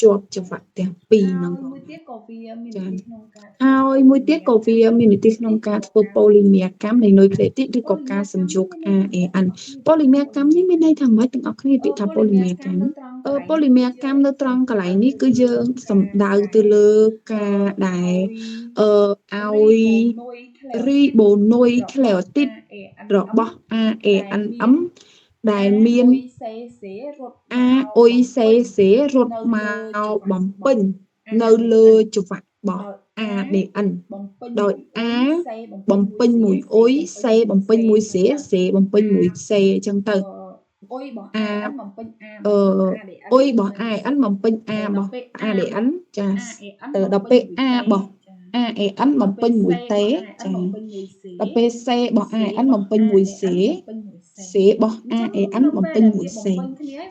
ជាប់ចង្វាក់ទាំងពីរហ្នឹងផង មួយទៀតក៏វាមាននីតិក្នុងការ ហើយមួយទៀតក៏វាមាននីតិក្នុងការធ្វើ polymer កម្មនៃនុយក្លេទីតឬក៏ការសំយោគ AAN polymer កម្មនេះមានន័យថាម៉េចទាំងអស់គ្នាពាក្យថា polymer កម្មpolymer កម្មនៅត្រង់កន្លែងនេះគឺយើងសំដៅទៅលើការដែលឲ្យ ribonucleotide របស់ AANM ដែលមាន AOCC រត់មកបំពេញនៅលើចង្វាក់របស់ ADN ដោយ A បំពេញមួយអ៊ុយ C បំពេញមួយ C បំពេញមួយ C អញ្ចឹងទៅ អ៊ុយរបស់ AN បំពេញ A អ៊ុយរបស់ AN បំពេញ A របស់ ADN ចាទៅដល់ពេល A របស់ AAN បំពេញមួយតេចាដល់ពេល C របស់ AN បំពេញមួយ C របស់ AAN បំពេញមួយ C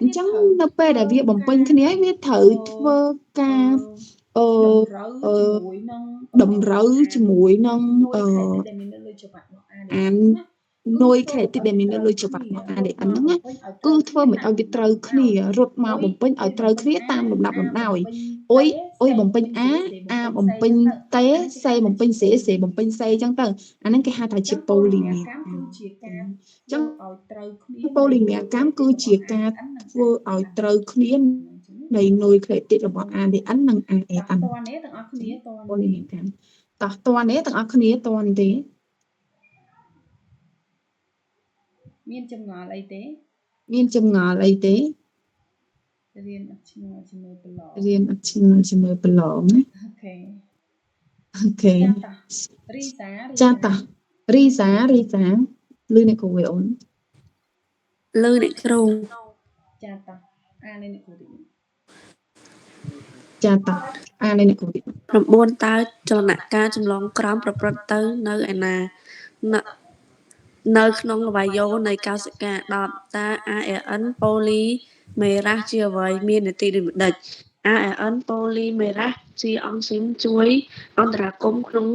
អញ្ចឹងនៅពេលដែលវាបំពេញគ្នាវាត្រូវធ្វើការតម្រូវជាមួយនឹងនុយក្លេទីតដែលមាននៅលើចង្វាក់របស់ ADN ហ្នឹងណាគឺធ្វើមិនឲ្យវាត្រូវគ្នារត់មកបំពេញឲ្យត្រូវគ្នាតាមលំដាប់លំដោយអ៊ុយបំពេញ A បំពេញតេ C បំពេញ C បំពេញ C អញ្ចឹងទៅអាហ្នឹងគេហៅថាជា polymer គឺជាការ អញ្ចឹង ឲ្យត្រូវគ្នា polymer កម្មគឺជាការធ្វើឲ្យត្រូវគ្នានៃនុយក្លេទីតរបស់ ADN និង AAN តើនេះទាំងអស់គ្នាតើ polymer កម្មតោះតើនេះទាំងអស់គ្នាតើទេ មានចម្ងល់អីទេ មានចម្ងល់អីទេ រៀនអត់ឆ្ងល់ជាមួយប្រឡង រៀនអត់ឆ្ងល់ជាមួយប្រឡងណា អូខេ អូខេ ចាតារីសា រីសាលឺអ្នកគ្រូវិញអូន លឺអ្នកគ្រូ ចាតាអានេះអ្នកគ្រូទី ចាតាអានេះអ្នកគ្រូទី 9តើចលនាការចម្លងក្រោមប្រព្រឹត្តទៅនៅឯណានៅក្នុងលវាយោនៃកោសិកា10តើ ARN polymerase ជាអ្វីមាននីតិដូចម្ដេច ARN polymerase ជាអង់ស៊ីមជួយអន្តរាគមន៍ក្នុង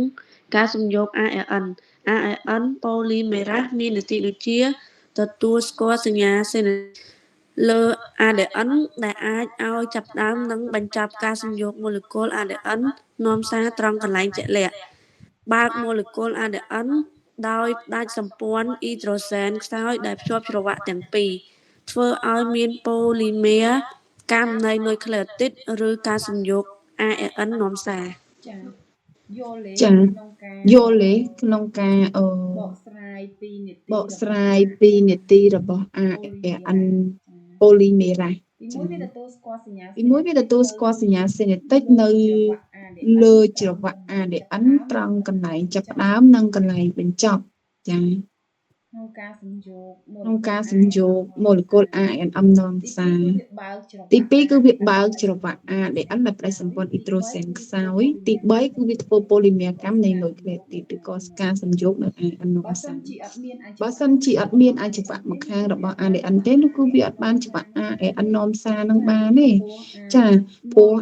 ការសំយោគ ARN polymerase មាននីតិដូចជាទទួលស្គាល់សញ្ញាសេនលើ ADN ដែលអាចឲ្យចាប់ផ្ដើមនិងបញ្ចប់ការសំយោគ molecule ADN នាំសារត្រង់កន្លែងជាក់លាក់បើក molecule ADN ដោយផ្ដាច់សម្ព័ន្ធ hydrogen ខ្សោយដែលភ្ជាប់ច្រវាក់ទាំងពីរធ្វើឲ្យមាន polymer កម្មនៃនុយក្លេទីតឬការសំយោគ ARN នាំសារ ចាយល់ទេ ចា ក្នុងការ យល់ទេក្នុងការប កស្រាយពីនីតិ បកស្រាយពីនីតិរបស់ ARN polymerase ទីមួយវាទទួលស្គាល់សញ្ញា ទីមួយវាទទួលស្គាល់សញ្ញាសេនេតិកនៅលើច្រវាក់ ADN ត្រង់កន្លែងចាប់ផ្ដើមនិងកន្លែងបញ្ចប់ចាក្នុងការសំយោគ ក្នុងការសំយោគ molecule ANM នាំសារ ទី2គឺវាបើកច្រវាក់ ទី2គឺវាបើកច្រវាក់ ADN ដែលផ្ដាច់សម្ព័ន្ធ hydrogen ខ្សោយទី3គឺវាធ្វើ polymer កម្មនៃនុយក្លេទីតឬក៏ការសំយោគនៅ AN នាំ បើសិ សារ នជាអត់មានអាច បើសិនជាអត់មានអាចង្វាក់មួយខាងរបស់ ADN ទេនោះគឺវាអត់បានច្រវាក់ AN នាំសារនឹងបានទេចាព្រោះ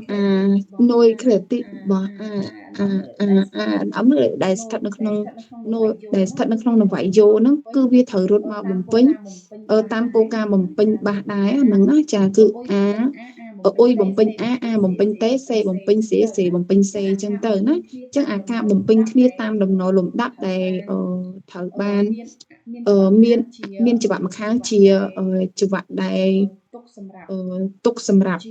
នុយក្លេទីតរបស់ ANM ដែលស្ថិតនៅក្នុងដែលស្ថិតនៅក្នុងនវាយោហ្នឹងគឺវាត្រូវរត់មកបំពេញតាមគោលការណ៍បំពេញបាសដែរហ្នឹងណាចាគឺ អ៊ុយបំពេញ A បំពេញតេ C បំពេញ C បំពេញ C អញ្ចឹងទៅណាអញ្ចឹងអាការបំពេញគ្នាតាមដំណលំដាប់ដែលត្រូវបានមានច្រវាក់ម្ខាងជាច្រវាក់ដែលទុកសម្រាប់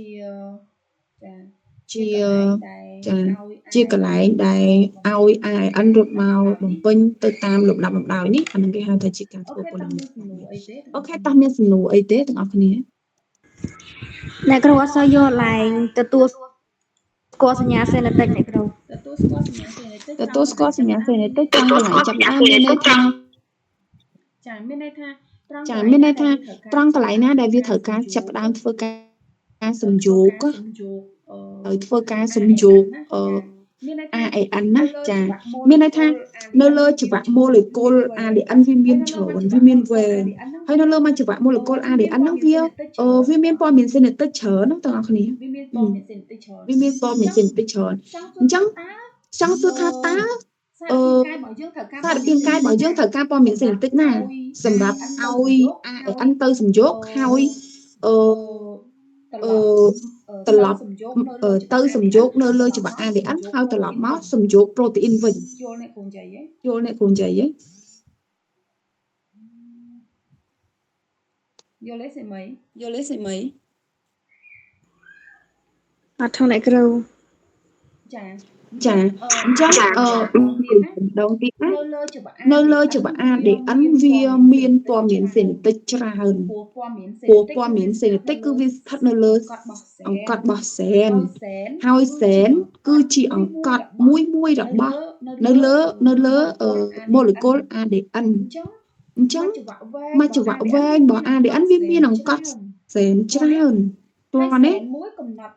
ជាកន្លែងដែលឲ្យ AN រត់មកបំពេញទៅតាមលំដាប់លំដោយនេះអានឹងគេហៅថាជាការធ្វើ polymer អូខេតោះមានសំណួរអីទេទាំងអស់គ្នា អ្នកគ្រូអត់សូវយល់ឡើងទទួលស្គាល់សញ្ញាសេនេតិកអ្នកគ្រូទទួលស្គាល់សញ្ញាសេនេតិក ទទួលស្គាល់សញ្ញាសេនេតិកត្រង់កន្លែងចាប់ផ្ដើមមានន័យថាចាមានន័យថាត្រង់ ចាមានន័យថាត្រង់កន្លែងណាដែលវាត្រូវការចាប់ផ្ដើមធ្វើការសំយោគហើយធ្វើការសំយោគAAN ណាចាមានន័យថានៅលើច្រវាក់ molecule ADN វាមានច្រើនវាមានវែងហើយនៅលើមួយច្រវាក់ molecule ADN ហ្នឹងវាមានព័ត៌មានសេនេតិកច្រើនណាបងប្អូនគ្នាវាមានព័ត៌មានសេនេតិកច្រើន វាមានព័ត៌មានសេនេតិកច្រើនអញ្ចឹងចង់សួរថាតើ សារពាង្គកាយរបស់យើងត្រូវការព័ត៌មានសេនេតិចណាសម្រាប់ឲ្យ ADN ទៅសំយោគហើយត្រឡប់ទៅសំយោគនៅលើច្បាប់ ADN ហើយត្រឡប់មកសំយោគប្រូតេអ៊ីនវិញយល់អ្នកគ្រូនិយាយទេយល់ទេសិមី អត់ថងអ្នកគ្រូ ចាអញ្ចឹងដងទៀតណានៅលើច្បាប់ ADN វាមានព័ត៌មានសេនេតិចច្រើនព្រោះព័ត៌មានសេនេតិចគឺវាស្ថិតនៅលើអង្កត់របស់សែនហើយសែនគឺជាអង្កត់មួយរបស់នៅលើ molecule ADN អញ្ចឹងមកចង្វាក់វែងរបស់ ADN វាមានអង្កត់សែនច្រើនព្រោះនេះ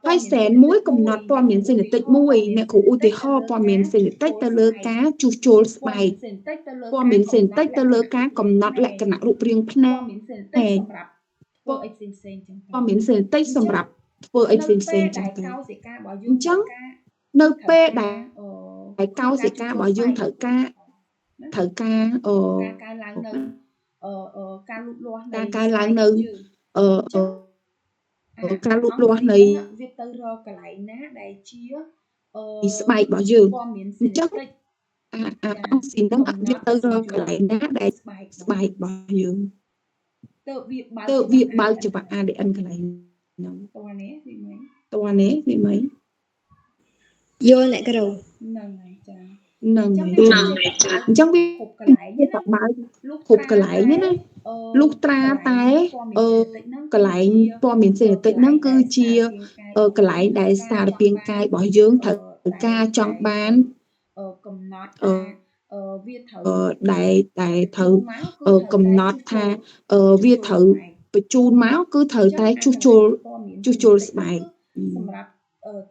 ហើយសែនមួយកំណត់ព័ត៌មានសេនេតិចមួយអ្នកគ្រូឧទាហរណ៍ព័ត៌មានសេនេតិចទៅលើការជួសជុលស្បែកព័ត៌មានសេនេតិចទៅលើការកំណត់លក្ខណៈរូបរាងភ្នែកព័ត៌មានសេនេតិចសម្រាប់ធ្វើអីផ្សេងៗចឹងទៅអញ្ចឹងនៅពេលដែលកោសិការបស់យើងត្រូវការការលូតលាស់នៃការលូតលាស់នៃវាទៅរកកន្លែងណាដែលជាស្បែករបស់យើងអញ្ចឹងអុកស៊ីនហ្នឹងវាទៅរកកន្លែងណាដែលស្បែករបស់យើងទៅវាបើកច្បាប់ ADN កន្លែងហ្នឹងតើនេះវាមិនយល់អ្នកគ្រូ ហ្នឹងហើយចាហ្នឹងហើយអញ្ចឹងវាគ្រប់កន្លែងណាគ្រប់កន្លែងណាលុះត្រាតែកន្លែងព័ត៌មានសេនេតិចហ្នឹងគឺជាកន្លែងដែលសារពាង្គកាយរបស់យើងត្រូវការចង់បានកំណត់វាត្រូវដែលត្រូវកំណត់ថាវាត្រូវបញ្ជូនមកគឺត្រូវតែជួសជុលស្បែកសម្រាប់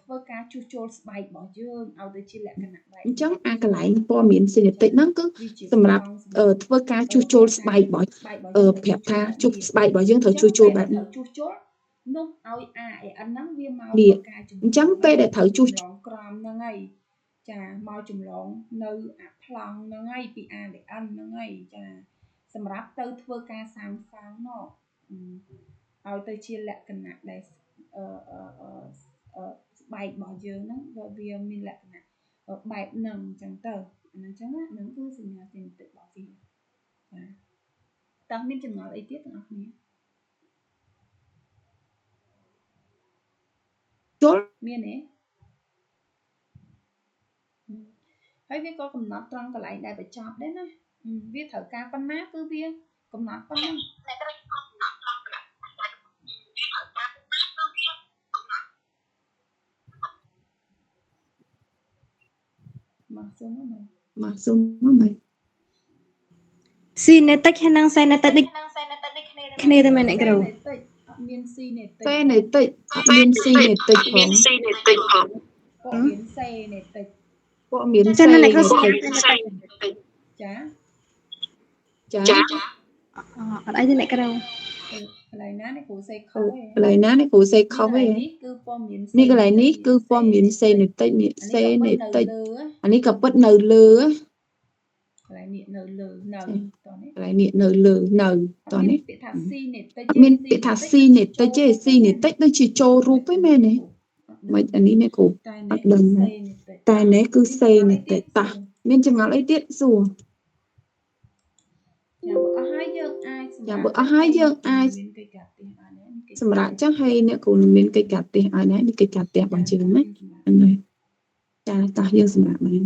ធ្វើការជួសជុលស្បែករបស់យើងឲ្យទៅជាលក្ខណៈបែបអញ្ចឹងកន្លែងព័ត៌មានសេនេតិចហ្នឹងគឺសម្រាប់ធ្វើការជួសជុលស្បែករបស់ប្រាប់ថាជួសស្បែករបស់យើងត្រូវជួសជុលបែបនេះជួសជុលនោះឲ្យ ADN ហ្នឹងវាមកធ្វើការអញ្ចឹងពេលដែលត្រូវជួសក្រមហ្នឹងហើយចាមកចម្លងនៅអាប្លង់ហ្នឹងហើយពី ADN ហ្នឹងហើយចាសម្រាប់ទៅធ្វើការសាងសង់មកឲ្យទៅជាលក្ខណៈដែលស្បែករបស់យើងហ្នឹងវាមានលក្ខណៈបែបហ្នឹងអញ្ចឹងទៅអាហ្នឹងអញ្ចឹងហ្នឹងគឺសញ្ញាសេនេតិចរបស់វាចាតើមានចំណុចអីទៀតបងប្អូនជល់មានទេហើយវាក៏កំណត់ត្រង់កន្លែងដែលបញ្ចប់ដែរណាវាត្រូវការប៉ុណ្ណាគឺវាកំណត់ប៉ុណ្ណាមកសុំមក ស៊ីនេតិចហើយនិងសេនេតិចដូចគ្នាតែមែនអ្នកគ្រូមានស៊ីនេតិចសេនេតិចអត់មានស៊ីនេតិចផងក៏មានសេនេតិចក៏មានសេនេតិចចាអត់អីទេអ្នកគ្រូកន្លែងណាអ្នកគ្រូសេខុសទេកន្លែងណាអ្នកគ្រូសេខុសទេនេះគឺព័ត៌មាននេះកន្លែងនេះគឺព័ត៌មានសេនេតិចនេះសេនេតិចអានេះក៏ពិតនៅលើកន្លែងនេះនៅលើនៅតនេះកន្លែងនេះនៅលើនៅតនេះពាក្យថាស៊ីនេតិចមានពាក្យថាស៊ីនេតិចទេស៊ីនេតិចដូចជាចូលរូបទេមែនទេមិនអានេះអ្នកគ្រូអត់ដឹងតែនេះគឺសេនេតិចតោះមានចម្ងល់អីទៀតសួរចាំបើអស់ហើយយើងអាចសម្រាប់ចឹងហើយអ្នកគ្រូមានកិច្ចការផ្ទះឲ្យណានេះកិច្ចការផ្ទះរបស់យើងណាហ្នឹងហើយចាតោះយើងសម្រាប់បាន